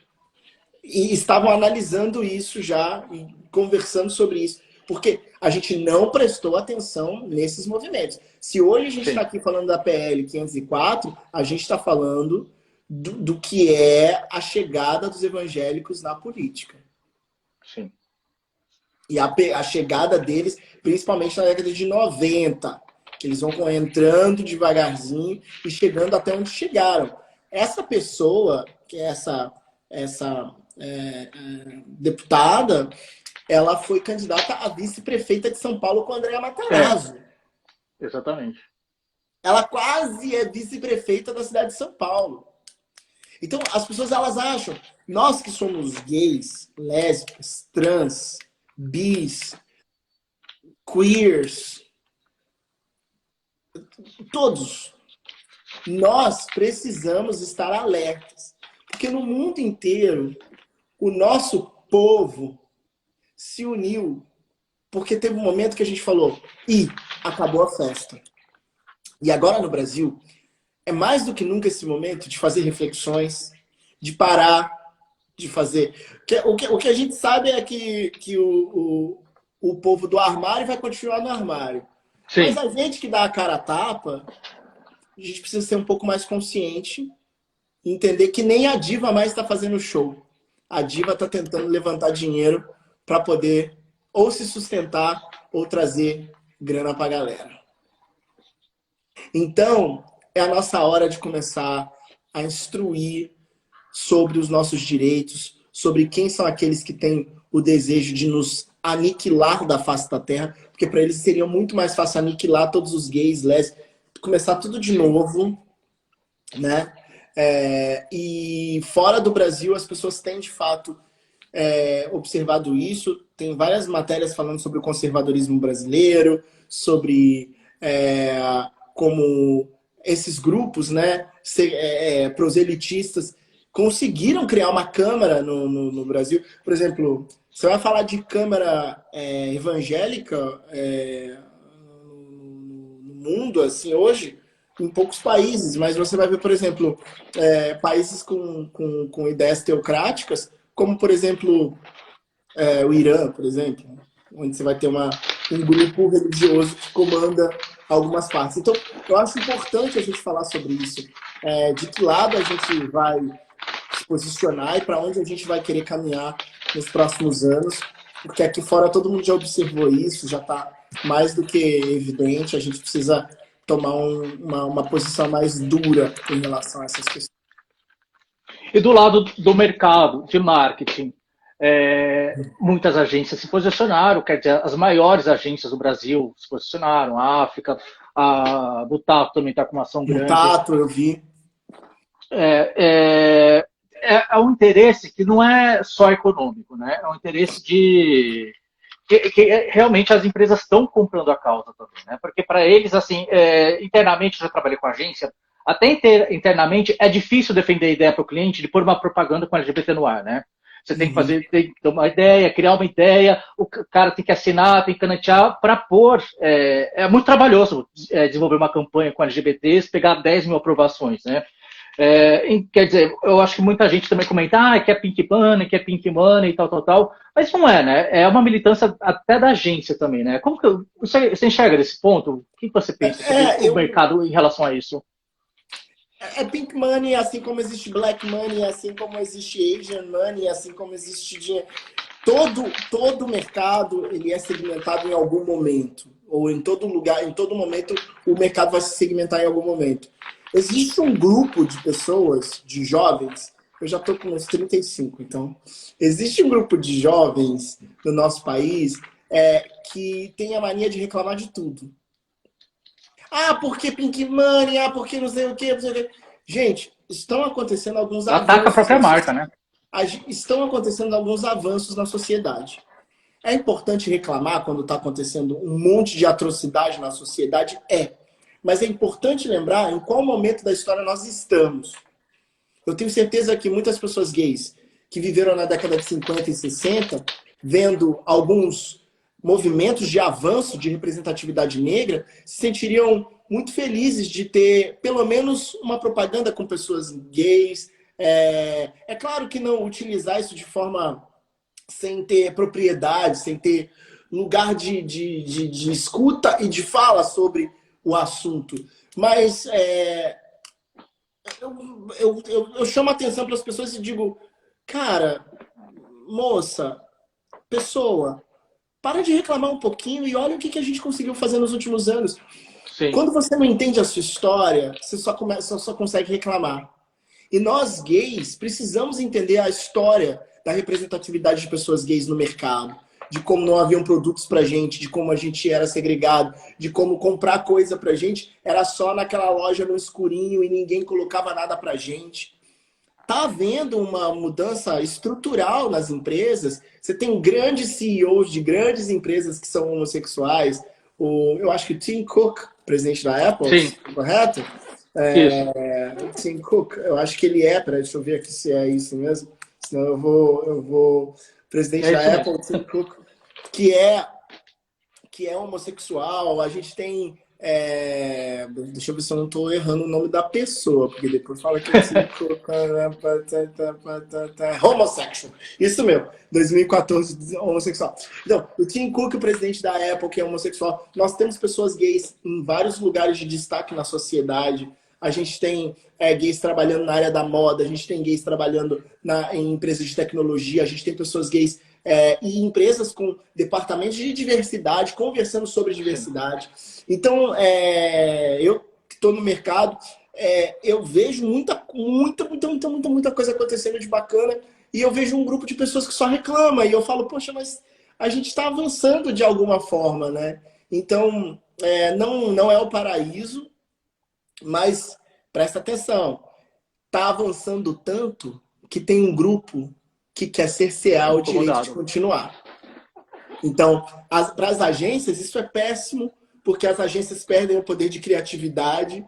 E estavam analisando isso já, e conversando sobre isso. Porque a gente não prestou atenção nesses movimentos. Se hoje a gente está aqui falando da PL 504, a gente está falando do que é a chegada dos evangélicos na política. Sim. E a chegada deles, principalmente na década de 90, que eles vão entrando devagarzinho e chegando até onde chegaram. Essa pessoa, que é essa deputada, ela foi candidata a vice-prefeita de São Paulo com a Andréa Matarazzo. Exatamente. Ela quase é vice-prefeita da cidade de São Paulo. Então, as pessoas elas acham, nós que somos gays, lésbicas, trans, bis, queers, todos, nós precisamos estar alertas. Porque no mundo inteiro, o nosso povo se uniu, porque teve um momento que a gente falou, acabou a festa. E agora no Brasil, é mais do que nunca esse momento de fazer reflexões, de parar, de fazer... O que a gente sabe é que o povo do armário vai continuar no armário. Sim. Mas a gente que dá a cara a tapa, a gente precisa ser um pouco mais consciente e entender que nem a diva mais está fazendo show. A diva está tentando levantar dinheiro para poder ou se sustentar ou trazer grana para a galera. Então, é a nossa hora de começar a instruir sobre os nossos direitos, sobre quem são aqueles que têm o desejo de nos aniquilar da face da terra, porque para eles seria muito mais fácil aniquilar todos os gays, lésbicas, começar tudo de novo, né? E fora do Brasil, as pessoas têm, de fato, observado isso. Tem várias matérias falando sobre o conservadorismo brasileiro, sobre como esses grupos, né, proselitistas, conseguiram criar uma câmara no Brasil. Por exemplo, você vai falar de câmara evangélica no mundo, assim, hoje, em poucos países, mas você vai ver, por exemplo, países com ideias teocráticas, como, por exemplo, o Irã, por exemplo, onde você vai ter um grupo religioso que comanda algumas partes. Então, eu acho importante a gente falar sobre isso, de que lado a gente vai se posicionar e para onde a gente vai querer caminhar nos próximos anos, porque aqui fora todo mundo já observou isso, já está mais do que evidente, a gente precisa tomar uma posição mais dura em relação a essas questões. E do lado do mercado de marketing, muitas agências se posicionaram, quer dizer, as maiores agências do Brasil se posicionaram, a África, a Butato também está com uma ação grande. Butato, eu vi. É um interesse que não é só econômico, né? É um interesse de que realmente as empresas estão comprando a causa também, né? Porque para eles, assim, internamente, eu já trabalhei com agência, até internamente é difícil defender a ideia para o cliente de pôr uma propaganda com LGBT no ar, né? Você tem que fazer, tem que ter uma ideia, criar uma ideia, o cara tem que assinar, tem que canetear para pôr. É muito trabalhoso desenvolver uma campanha com LGBTs, pegar 10 mil aprovações, né? Quer dizer, eu acho que muita gente também comenta que é Pink Money e tal, mas não é, né? É uma militância até da agência também, né? Como que você enxerga desse ponto? O que você pensa sobre o mercado em relação a isso? Pink Money, assim como existe Black Money, assim como existe Asian Money, assim como existe dinheiro. Todo mercado ele é segmentado em algum momento. Ou em todo lugar, em todo momento, o mercado vai se segmentar em algum momento. Existe um grupo de pessoas, de jovens, eu já estou com uns 35, então. Existe um grupo de jovens no nosso país que tem a mania de reclamar de tudo. Porque Pink Money, porque não sei o quê, não sei o quê. Gente, estão acontecendo alguns avanços. Ataca a própria marca, né? Estão acontecendo alguns avanços na sociedade. É importante reclamar quando está acontecendo um monte de atrocidade na sociedade? Mas é importante lembrar em qual momento da história nós estamos. Eu tenho certeza que muitas pessoas gays que viveram na década de 50 e 60, vendo alguns movimentos de avanço de representatividade negra, se sentiriam muito felizes de ter pelo menos uma propaganda com pessoas gays. É claro que não utilizar isso de forma sem ter propriedade, sem ter lugar de escuta e de fala sobre o assunto. Mas eu chamo a atenção para as pessoas e digo, cara, moça, pessoa, para de reclamar um pouquinho e olha o que a gente conseguiu fazer nos últimos anos. Sim. Quando você não entende a sua história, você só consegue reclamar. E nós, gays, precisamos entender a história da representatividade de pessoas gays no mercado, de como não haviam produtos pra gente, de como a gente era segregado, de como comprar coisa pra gente era só naquela loja no escurinho e ninguém colocava nada pra gente. Tá havendo uma mudança estrutural nas empresas. Você tem grandes CEOs de grandes empresas que são homossexuais. Eu acho que o Tim Cook, presidente da Apple, sim, correto? O Tim Cook, eu acho que ele deixa eu ver aqui se é isso mesmo. Senão eu vou presidente da Apple, o Tim Cook, que é homossexual. A gente tem... deixa eu ver se eu não estou errando o nome da pessoa, porque depois fala que é homossexual. Isso mesmo, 2014, homossexual. Então, o Tim Cook, o presidente da Apple, que é homossexual. Nós temos pessoas gays em vários lugares de destaque na sociedade. A gente tem gays trabalhando na área da moda, a gente tem gays trabalhando em empresas de tecnologia, a gente tem pessoas gays e empresas com departamentos de diversidade, conversando sobre diversidade. Então, eu que estou no mercado, eu vejo muita coisa acontecendo de bacana e eu vejo um grupo de pessoas que só reclama e eu falo, poxa, mas a gente está avançando de alguma forma, né? Então, não é o paraíso, mas presta atenção, está avançando tanto que tem um grupo que quer cercear o direito de continuar. Então, para as agências, isso é péssimo, porque as agências perdem o poder de criatividade,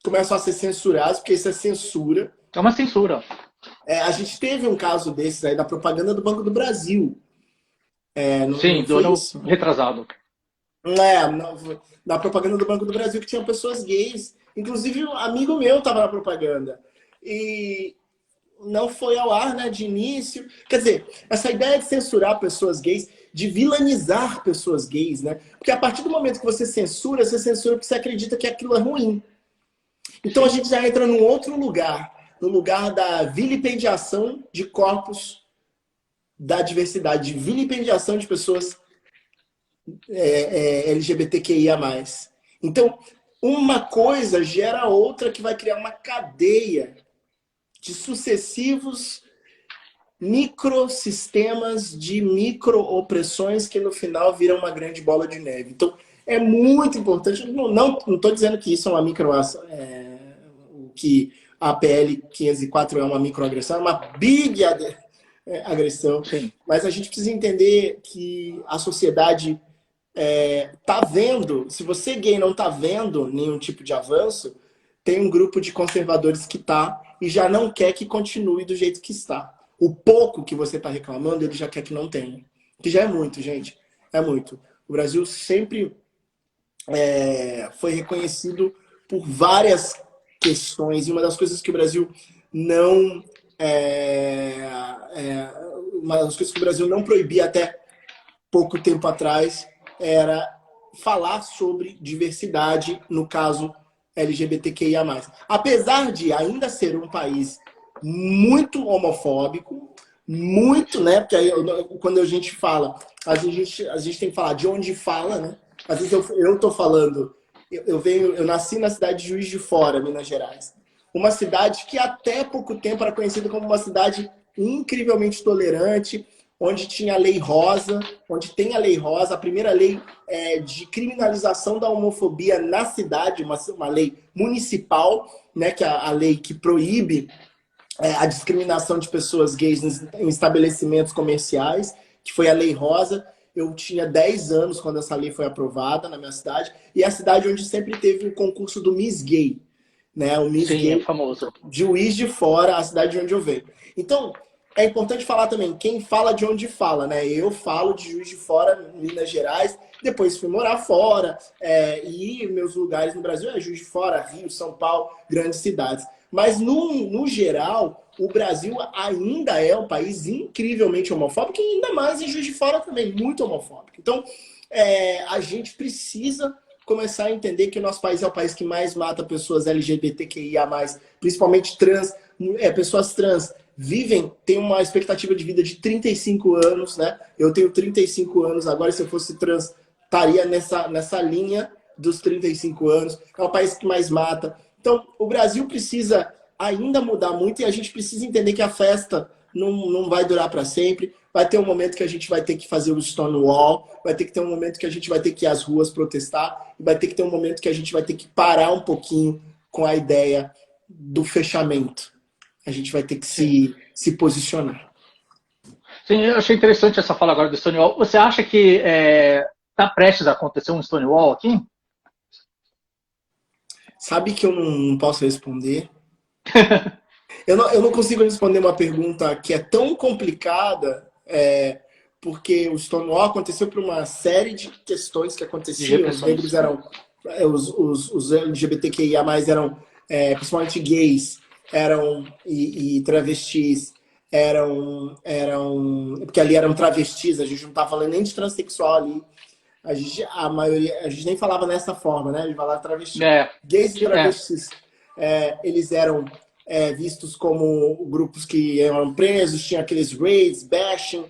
começam a ser censuradas, porque isso é censura. É uma censura. A gente teve um caso desses aí, da propaganda do Banco do Brasil. Sim, do ano retrasado. Na propaganda do Banco do Brasil, que tinham pessoas gays Inclusive, um amigo meu estava na propaganda. E não foi ao ar, né, de início. Quer dizer, essa ideia de censurar pessoas gays, de vilanizar pessoas gays, né? Porque a partir do momento que você censura porque você acredita que aquilo é ruim. Então a gente já entra num outro lugar, no lugar da vilipendiação de corpos da diversidade, de vilipendiação de pessoas LGBTQIA+. Então, uma coisa gera outra que vai criar uma cadeia de sucessivos microsistemas de micro-opressões que no final viram uma grande bola de neve. Então, é muito importante, não estou dizendo que isso é uma que a PL 504 é uma microagressão, é uma big agressão. Sim. Mas a gente precisa entender que a sociedade tá vendo, se você gay não tá vendo nenhum tipo de avanço, tem um grupo de conservadores que tá e já não quer que continue do jeito que está. O pouco que você tá reclamando, ele já quer que não tenha. Que já é muito, gente. É muito. O Brasil sempre foi reconhecido por várias questões, e uma das coisas que o Brasil não uma das coisas que o Brasil não proibia até pouco tempo atrás era falar sobre diversidade, no caso LGBTQIA+. Apesar de ainda ser um país muito homofóbico, muito, né? Porque aí, quando a gente fala, a gente tem que falar de onde fala, né? Às vezes eu tô falando, eu nasci na cidade de Juiz de Fora, Minas Gerais. Uma cidade que até pouco tempo era conhecida como uma cidade incrivelmente tolerante, onde tinha a Lei Rosa, onde tem a Lei Rosa, a primeira lei de criminalização da homofobia na cidade, uma lei municipal, né, que é a lei que proíbe a discriminação de pessoas gays em estabelecimentos comerciais, que foi a Lei Rosa. Eu tinha 10 anos quando essa lei foi aprovada na minha cidade, e é a cidade onde sempre teve o concurso do Miss Gay, né? O Miss Sim, Gay, é famoso. de Juiz de Fora, a cidade de onde eu venho. Então, é importante falar também, quem fala de onde fala, né? Eu falo de Juiz de Fora, Minas Gerais, depois fui morar fora, e meus lugares no Brasil é Juiz de Fora, Rio, São Paulo, grandes cidades. Mas, no geral, o Brasil ainda é um país incrivelmente homofóbico, e ainda mais em Juiz de Fora também, muito homofóbico. Então, a gente precisa começar a entender que o nosso país é o país que mais mata pessoas LGBTQIA+, principalmente trans, pessoas trans tem uma expectativa de vida de 35 anos, né? Eu tenho 35 anos agora, se eu fosse trans, estaria nessa linha dos 35 anos. É o país que mais mata. Então, o Brasil precisa ainda mudar muito, e a gente precisa entender que a festa não vai durar para sempre. Vai ter um momento que a gente vai ter que fazer o Stonewall, vai ter que ter um momento que a gente vai ter que ir às ruas protestar, e vai ter que ter um momento que a gente vai ter que parar um pouquinho com a ideia do fechamento. A gente vai ter que se posicionar. Sim, eu achei interessante essa fala agora do Stonewall. Você acha que está prestes a acontecer um Stonewall aqui? Sabe que eu não posso responder? Eu não consigo responder uma pergunta que é tão complicada, porque o Stonewall aconteceu por uma série de questões que aconteciam. Os negros eram... Os LGBTQIA+, eram principalmente gays, e travestis, porque ali eram travestis, a gente não estava falando nem de transexual ali. A gente nem falava nessa forma, né? A gente falava travesti. Gays e travestis. Eles eram vistos como grupos que eram presos, tinha aqueles raids, bashing.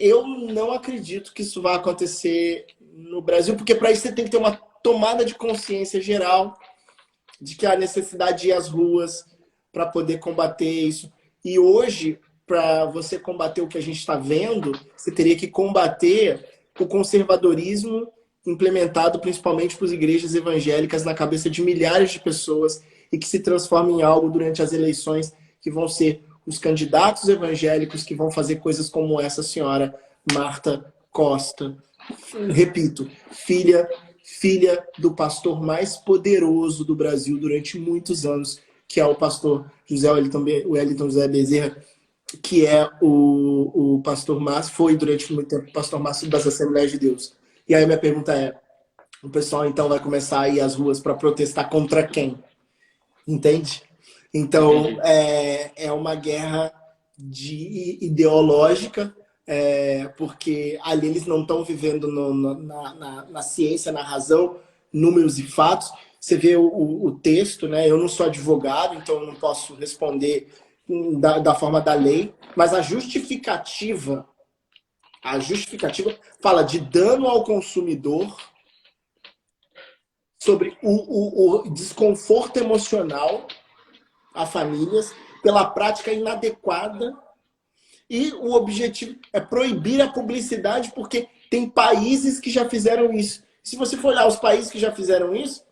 Eu não acredito que isso vai acontecer no Brasil, porque para isso você tem que ter uma tomada de consciência geral de que há necessidade de ir às ruas para poder combater isso. E hoje, para você combater o que a gente está vendo, você teria que combater o conservadorismo implementado principalmente por igrejas evangélicas na cabeça de milhares de pessoas, e que se transforma em algo durante as eleições, que vão ser os candidatos evangélicos que vão fazer coisas como essa senhora Marta Costa. Repito, filha do pastor mais poderoso do Brasil durante muitos anos, que é o pastor Wellington José Bezerra, que é o pastor Márcio, foi durante muito tempo o pastor Márcio das Assembleias de Deus. E aí minha pergunta é, o pessoal então vai começar a ir às ruas para protestar contra quem? Entende? Então, Entendi. é uma guerra ideológica, porque ali eles não estão vivendo na ciência, na razão, números e fatos. Você vê o texto, né? Eu não sou advogado, então eu não posso responder da forma da lei, mas a justificativa fala de dano ao consumidor sobre o desconforto emocional a famílias pela prática inadequada, e o objetivo é proibir a publicidade, porque tem países que já fizeram isso. Se você for olhar os países que já fizeram isso,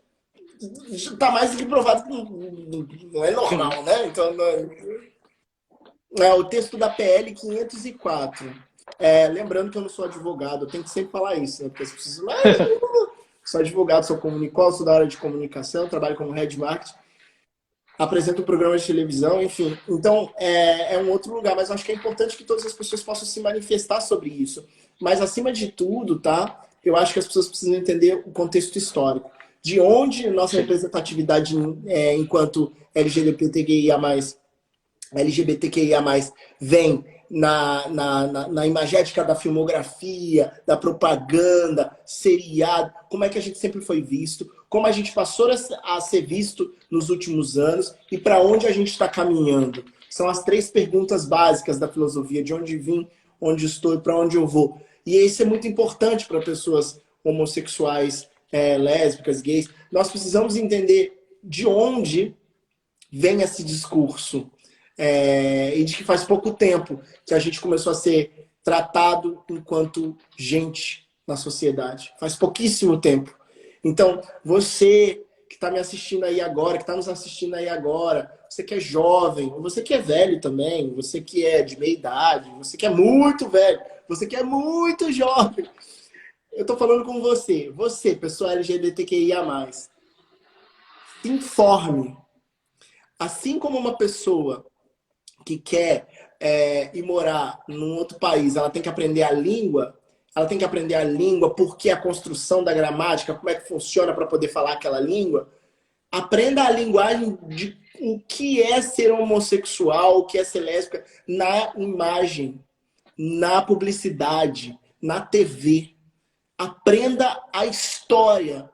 está mais do que provado que não é Sim. normal, né? Então, o texto da PL 504. Lembrando que eu não sou advogado, eu tenho que sempre falar isso, né? Porque as pessoas sou advogado, sou comunicólogo, sou da área de comunicação, trabalho como head marketing, apresento programas de televisão, enfim. Então, é um outro lugar, mas eu acho que é importante que todas as pessoas possam se manifestar sobre isso. Mas, acima de tudo, tá? Eu acho que as pessoas precisam entender o contexto histórico. De onde nossa Sim. representatividade enquanto LGBTQIA+, vem na imagética da filmografia, da propaganda, seriado, como é que a gente sempre foi visto, como a gente passou a ser visto nos últimos anos e para onde a gente está caminhando. São as 3 perguntas básicas da filosofia: de onde vim, onde estou e para onde eu vou. E isso é muito importante para pessoas homossexuais, lésbicas, gays. Nós precisamos entender de onde vem esse discurso. E de que faz pouco tempo que a gente começou a ser tratado enquanto gente na sociedade. Faz pouquíssimo tempo. Então, você que está me assistindo aí agora, que está nos assistindo aí agora, você que é jovem, você que é velho também, você que é de meia idade, você que é muito velho, você que é muito jovem. Eu estou falando com você. Você, pessoa LGBTQIA+, se informe. Assim como uma pessoa que quer ir morar num outro país, ela tem que aprender a língua, porque a construção da gramática, como é que funciona para poder falar aquela língua. Aprenda a linguagem de o que é ser homossexual, o que é ser lésbica, na imagem, na publicidade, na TV. Aprenda a história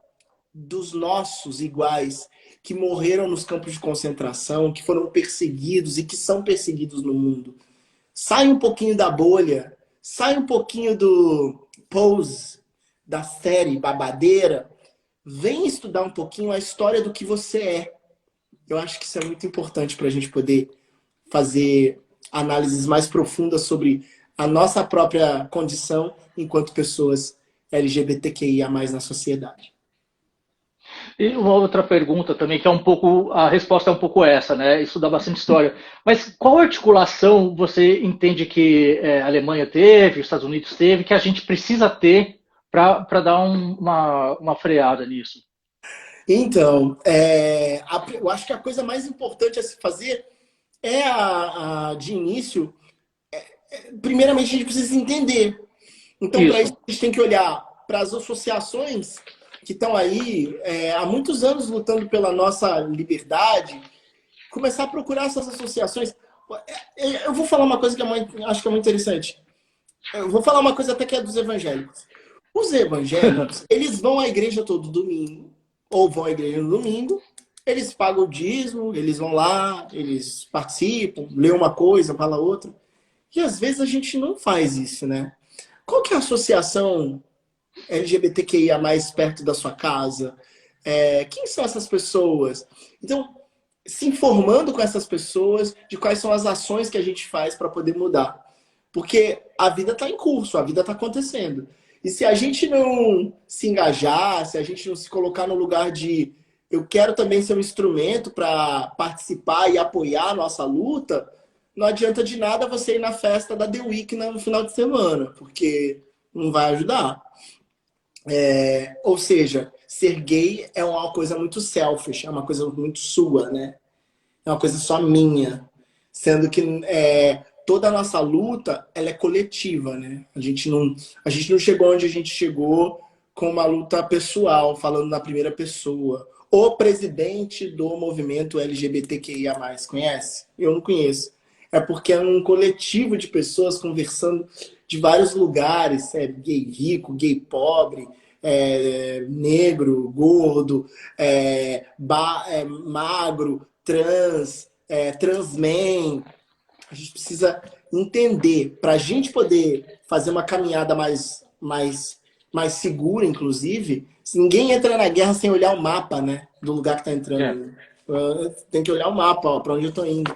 dos nossos iguais que morreram nos campos de concentração, que foram perseguidos e que são perseguidos no mundo. Sai um pouquinho da bolha, sai um pouquinho do Pose, da série babadeira, vem estudar um pouquinho a história do que você é. Eu acho que isso é muito importante para a gente poder fazer análises mais profundas sobre a nossa própria condição enquanto pessoas LGBTQIA+, na sociedade. E uma outra pergunta também, que é um pouco, a resposta é um pouco essa, né? Estudar bastante história. Mas qual articulação você entende que a Alemanha teve, os Estados Unidos teve, que a gente precisa ter para dar uma freada nisso? Então, eu acho que a coisa mais importante a se fazer é, de início, primeiramente a gente precisa entender. Então, para isso, Isso. a gente tem que olhar para as associações que estão aí há muitos anos lutando pela nossa liberdade, começar a procurar essas associações. Eu vou falar uma coisa que acho que é muito interessante. Eu vou falar uma coisa até que é dos evangélicos. Os evangélicos, eles vão à igreja todo domingo, ou vão à igreja no domingo, eles pagam o dízimo, eles vão lá, eles participam, lê uma coisa, fala outra. E às vezes a gente não faz isso, né? Qual que é a associação LGBTQIA mais perto da sua casa? Quem são essas pessoas? Então, se informando com essas pessoas de quais são as ações que a gente faz para poder mudar. Porque a vida está em curso, a vida está acontecendo. E se a gente não se engajar, se a gente não se colocar no lugar de eu quero também ser um instrumento para participar e apoiar a nossa luta, não adianta de nada você ir na festa da The Week no final de semana, porque não vai ajudar. Ou seja, ser gay é uma coisa muito selfish, é uma coisa muito sua, né? É uma coisa só minha. Sendo que toda a nossa luta ela é coletiva, né? A gente não chegou onde a gente chegou com uma luta pessoal, falando na primeira pessoa. O presidente do movimento LGBTQIA+, conhece? Eu não conheço. É porque é um coletivo de pessoas conversando de vários lugares, gay rico, gay pobre, negro, gordo, magro, trans, transman. A gente precisa entender, para a gente poder fazer uma caminhada mais segura, inclusive, se ninguém entra na guerra sem olhar o mapa, né, do lugar que está entrando. Tem que olhar o mapa, para onde eu estou indo.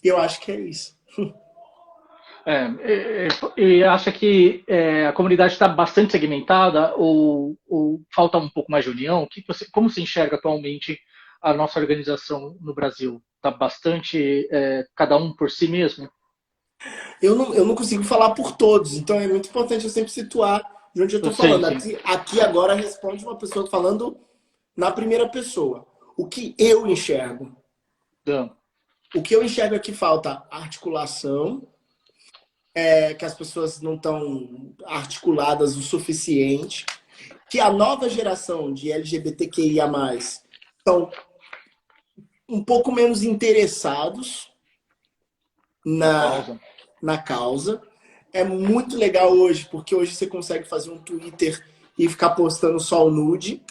E eu acho que é isso. E acha que a comunidade está bastante segmentada ou falta um pouco mais de união? Como se enxerga atualmente a nossa organização no Brasil? Está bastante cada um por si mesmo? Eu não consigo falar por todos, então é muito importante eu sempre situar de onde eu estou falando. Aqui agora responde uma pessoa falando na primeira pessoa. O que eu enxergo? O que eu enxergo é que falta articulação, que as pessoas não estão articuladas o suficiente, que a nova geração de LGBTQIA+, estão um pouco menos interessados na causa. É muito legal hoje, porque hoje você consegue fazer um Twitter e ficar postando só o nude,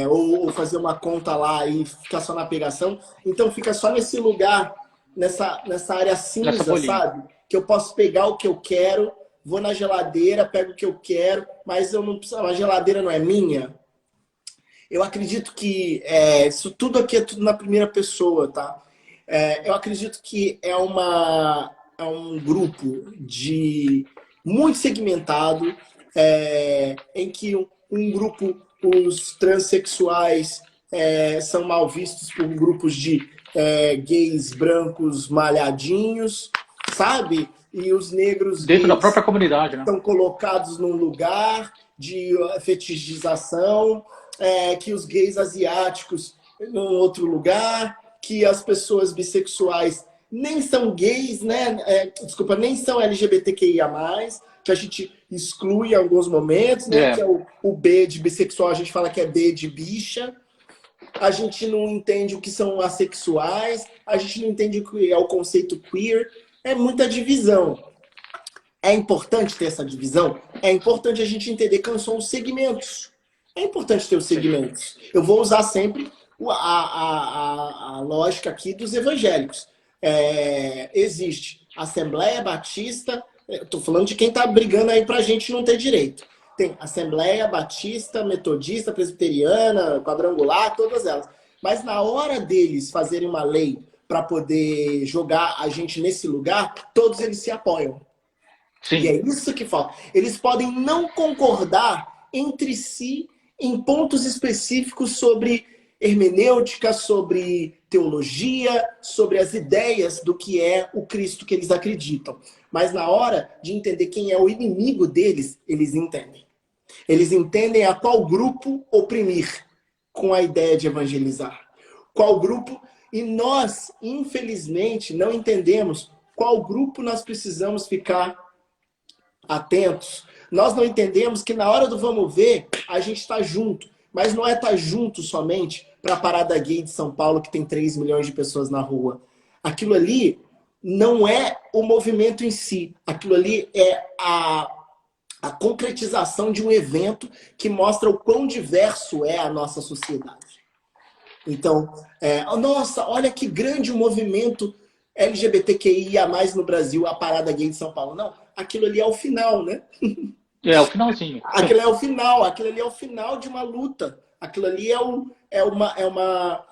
ou fazer uma conta lá e ficar só na pegação. Então fica só nesse lugar, nessa área cinza, sabe? Que eu posso pegar o que eu quero, vou na geladeira, pego o que eu quero, mas eu não preciso, a geladeira não é minha. Eu acredito que isso tudo aqui é tudo na primeira pessoa, tá? Eu acredito que é um grupo muito segmentado, em que um grupo, os transexuais são mal vistos por grupos de gays brancos malhadinhos, sabe? E os negros dentro da própria comunidade, né? Estão colocados num lugar de fetichização, que os gays asiáticos num outro lugar, que as pessoas bissexuais nem são gays, né? Nem são LGBTQIA+, que a gente exclui em alguns momentos, né? Que é o B de bissexual, a gente fala que é B de bicha. A gente não entende o que são assexuais, a gente não entende o que é o conceito queer. É muita divisão. É importante ter essa divisão? É importante a gente entender quais são os segmentos. É importante ter os segmentos. Eu vou usar sempre a lógica aqui dos evangélicos. Existe Assembleia Batista, estou falando de quem está brigando aí para a gente não ter direito. Tem Assembleia Batista, Metodista, Presbiteriana, Quadrangular, todas elas. Mas na hora deles fazerem uma lei para poder jogar a gente nesse lugar, todos eles se apoiam. Sim. E é isso que falta. Eles podem não concordar entre si em pontos específicos sobre hermenêutica, sobre teologia, sobre as ideias do que é o Cristo que eles acreditam. Mas na hora de entender quem é o inimigo deles, eles entendem. Eles entendem a qual grupo oprimir com a ideia de evangelizar. Qual grupo... E nós, infelizmente, não entendemos qual grupo nós precisamos ficar atentos. Nós não entendemos que na hora do vamos ver, a gente está junto. Mas não é estar junto somente para a Parada Gay de São Paulo, que tem 3 milhões de pessoas na rua. Aquilo ali não é o movimento em si. Aquilo ali é a concretização de um evento que mostra o quão diverso é a nossa sociedade. Então, nossa, olha que grande o movimento LGBTQIA+, no Brasil, a Parada Gay de São Paulo. Não, aquilo ali é o final, né? O finalzinho. Aquilo é o final, aquilo ali é o final de uma luta. Aquilo ali é uma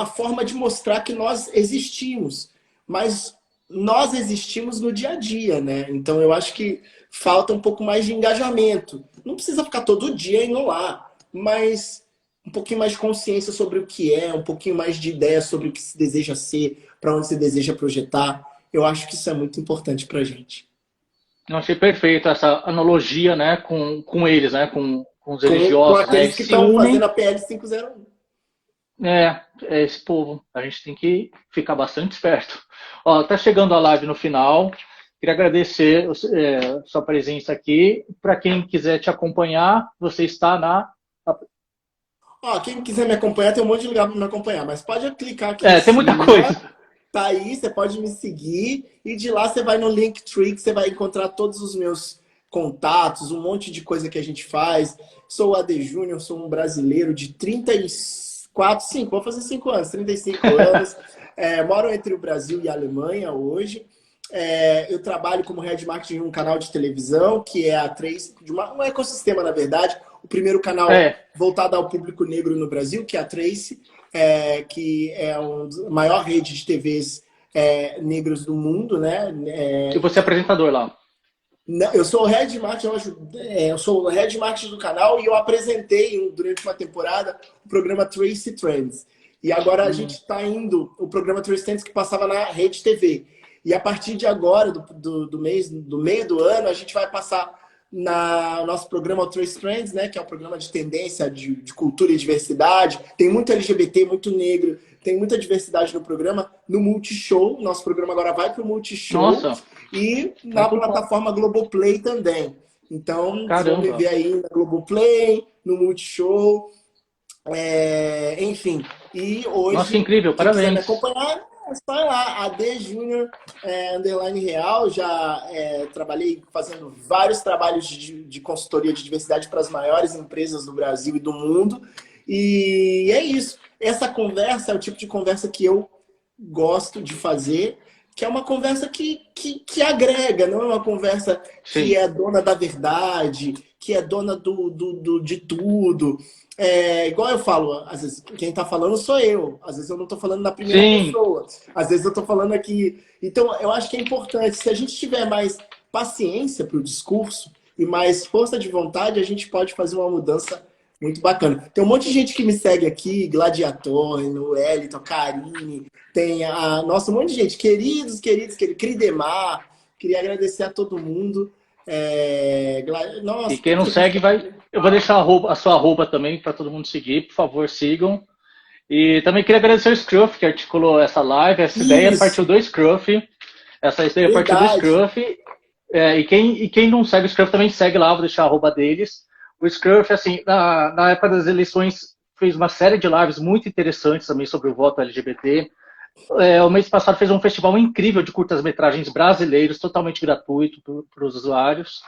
forma de mostrar que nós existimos. Mas nós existimos no dia a dia, né? Então eu acho que falta um pouco mais de engajamento. Não precisa ficar todo dia indo lá, mas um pouquinho mais de consciência sobre o que é, um pouquinho mais de ideia sobre o que se deseja ser, para onde se deseja projetar. Eu acho que isso é muito importante pra gente. Eu achei perfeito essa analogia, né, com eles, né, com os religiosos. Com aqueles que estão fazendo a PL 501. É esse povo. A gente tem que ficar bastante esperto. Ó, tá chegando a live no final. Queria agradecer sua presença aqui. Para quem quiser te acompanhar, você está na... Ó, quem quiser me acompanhar, tem um monte de lugar para me acompanhar, mas pode clicar aqui Tem muita coisa. Tá aí, você pode me seguir e de lá você vai no Linktree, que você vai encontrar todos os meus contatos, um monte de coisa que a gente faz. Sou o AD Júnior, sou um brasileiro de 5, vou fazer 5 anos, 35 anos. Moro entre o Brasil e a Alemanha hoje. Eu trabalho como Head Marketing em um canal de televisão, que é a Trace, um ecossistema, na verdade. O primeiro canal voltado ao público negro no Brasil, que é a Trace, que é a maior rede de TVs negros do mundo, né? E você é apresentador lá? Eu sou o Head Marketing, eu sou o Head Marketing do canal e eu apresentei durante uma temporada o programa Trace Trends. E agora a gente está indo, o programa Trace Trends que passava na Rede TV. E a partir de agora, do meio do ano, a gente vai passar no nosso programa Trace Trends, né, que é um programa de tendência de cultura e diversidade. Tem muito LGBT, muito negro, tem muita diversidade no programa. No Multishow, nosso programa agora vai para o Multishow. Nossa. E na plataforma Globoplay também. Então, caramba, vocês vão me ver aí na Globoplay, no Multishow, enfim. E hoje, nossa, incrível, quem parabéns. quiser me acompanhar, é só ir lá, AD Júnior _real. Já trabalhei fazendo vários trabalhos de consultoria de diversidade para as maiores empresas do Brasil e do mundo. E é isso. Essa conversa é o tipo de conversa que eu gosto de fazer, que é uma conversa que agrega, não é uma conversa que é dona da verdade, que é dona de tudo. Igual eu falo, às vezes quem está falando sou eu, às vezes eu não estou falando na primeira pessoa, às vezes eu estou falando aqui. Então, eu acho que é importante, se a gente tiver mais paciência para o discurso e mais força de vontade, a gente pode fazer uma mudança muito bacana. Tem um monte de gente que me segue aqui, Gladiator, no Wellington, Karine, tem um monte de gente, queridos, Cridemar. Queria agradecer a todo mundo. Nossa, e quem não segue, eu vou deixar a sua arroba também para todo mundo seguir, por favor, sigam. E também queria agradecer o Scruff, que articulou essa live. Essa ideia partiu do Scruff. Essa ideia partiu do Scruff. E quem não segue o Scruff também segue lá, vou deixar a arroba deles. O Scruff, assim, na época das eleições, fez uma série de lives muito interessantes também sobre o voto LGBT. O mês passado fez um festival incrível de curtas-metragens brasileiros, totalmente gratuito para os usuários.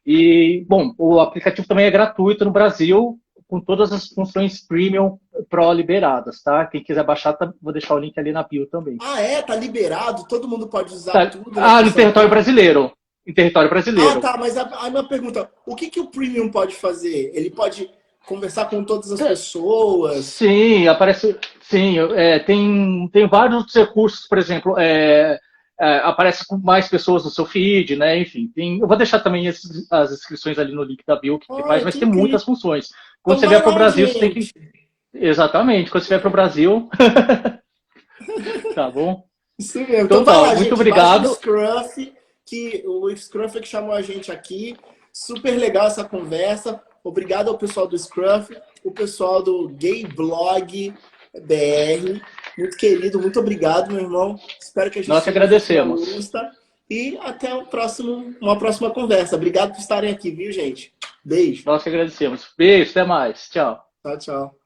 E, bom, o aplicativo também é gratuito no Brasil, com todas as funções premium pro liberadas, tá? Quem quiser baixar, vou deixar o link ali na bio também. Tá liberado? Todo mundo pode usar tudo? No território brasileiro. Em território brasileiro. Tá, mas a minha pergunta, o que o Premium pode fazer? Ele pode conversar com todas as pessoas? Sim, aparece. Sim, tem vários outros recursos, por exemplo, aparece com mais pessoas no seu feed, né? Enfim, eu vou deixar também as inscrições ali no link da bio que faz, mas tem muitas funções. Quando você vier para o Brasil, você tem que. Exatamente, quando você vier para o Brasil. Tá bom? Isso mesmo. Então tá, muito gente, obrigado. O Scruff que chamou a gente aqui. Super legal essa conversa. Obrigado ao pessoal do Scruff, o pessoal do Gay Blog BR. Muito querido, muito obrigado, meu irmão. Espero que a gente Nós agradecemos. E até uma próxima conversa. Obrigado por estarem aqui, viu, gente? Beijo. Nós agradecemos. Beijo, até mais. Tchau. Tchau, tchau.